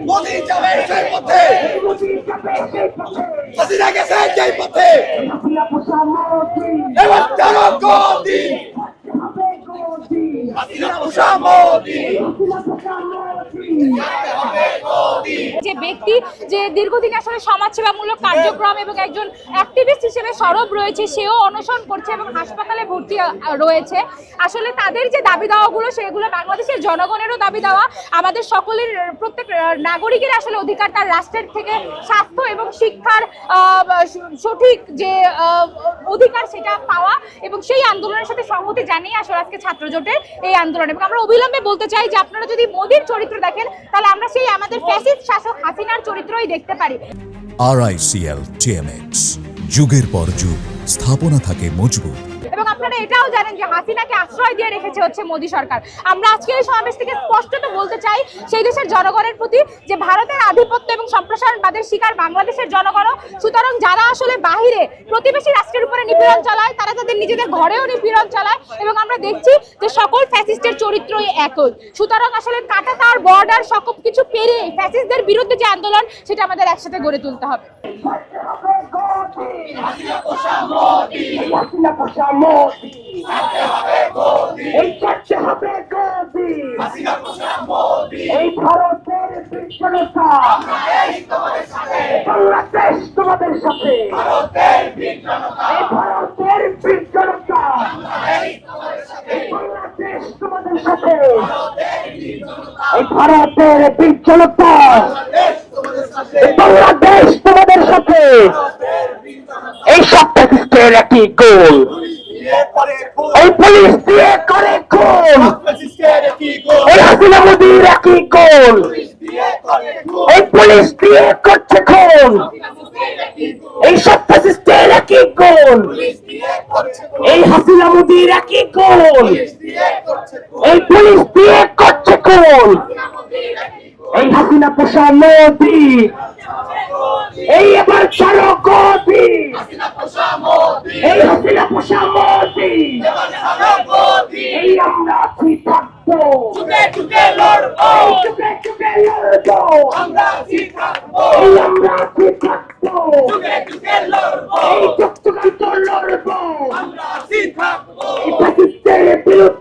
মোদি যাবে সেই পথে, হাসিনা গেছে যেই পথে, এবার চলো গদি, হাসিনা পোষা মোদি। যে ব্যক্তি যে দীর্ঘদিন আসলে সমাজসেবামূলক কার্যক্রম এবং একজন অ্যাক্টিভিস্ট হিসেবে সরব রয়েছে, সেও অনশন করছে এবং হাসপাতালে ভর্তি রয়েছে। আসলে তাদের যে দাবি দাওয়াগুলো, সেগুলো বাংলাদেশের জনগণেরও দাবি দেওয়া, আমাদের সকলের প্রত্যেক নাগরিকের আসলে অধিকার তার রাষ্ট্রের থেকে স্বাস্থ্য এবং শিক্ষার সঠিক যে অধিকার সেটা পাওয়া, এবং সেই আন্দোলনের সাথে সংহতি জানিয়ে আসলে আজকে ছাত্র জোটের এই আন্দোলন। এবং আমরা অবিলম্বে বলতে চাই যে আপনারা যদি মোদির চরিত্র দেখেন, তাহলে আমরা সেই আমাদের ফ্যাসিস্ট শাসক হাসিনার চরিত্রই দেখতে পারি। RICL TMX, যুগের পর যুগ স্থাপনা থাকে মজবুত। এবং আপনারা এটাও জানেন যে হাসিনাকে আশ্রয় দিয়ে রেখেছে হচ্ছে মোদি সরকার। আমরা আজকে এই সমাবেশ থেকে স্পষ্টত বলতে চাই সেই দেশের জনগণের প্রতি যে ভারতের আধিপত্য এবং সম্প্রসারণবাদের শিকার বাংলাদেশের জনগণও। সুতরাং যারা আসলে বাহিরে প্রতিবেশী রাষ্ট্রের উপরে নিপীড়ন চালায়, তারা তাদের নিজেদের ঘরেও নিপীড়ন চালায়, এবং আমরা দেখছি যে সকল ফ্যাসিস্টের চরিত্রই একই। সুতরাং আসলে কাঁটাতার বর্ডার সকল কিছু পেরিয়ে ফ্যাসিস্টদের বিরুদ্ধে যে আন্দোলন, সেটা আমাদের একসাথে গড়ে তুলতে হবে। হাসিনা পোষা মোদি, হাসিনা পোষা মোদি, এই করতে হবে গদি, হাসিনা পোষা মোদি, এই ভারতের বিশ্বনতা, তোমাদের সাথে বাংলাদেশ, তোমাদের সাথে ভারতের বিশ্বনতা, এই ভারতের বিশ্বনতা, বাংলাদেশ তোমাদের সাথে, এই ভারতের বিশ্বনতা, বাংলাদেশ তোমাদের সাথে। এই সব ফ্যাসিস্টের একই গোল, এই পুলিশ দিয়ে করে খুন, এই হাসিনা মোদির একই গোল, এই পুলিশ দিয়ে করছে খুন, এই সব ফ্যাসিস্টের একই গোল, এই হাসিনা মোদির একই গোল, এই পুলিশ দিয়ে করছে খুন, এই হাসিনা পোষা মোদি, এই এবার চলো গদি, এই হাসিনা পোষা মোদি, এই আমরা আছি থাকবো, যুগে যুগে লড়বো, যুগে যুগে লড়বো, আমরা আছি থাকবো, এই আমরা আছি থাকবো, যুগে যুগে লড়বো, এই যুগ যুগান্তর লড়বো, আমরা আছি থাকবো, এই ফ্যাসিস্টের বিরুদ্ধে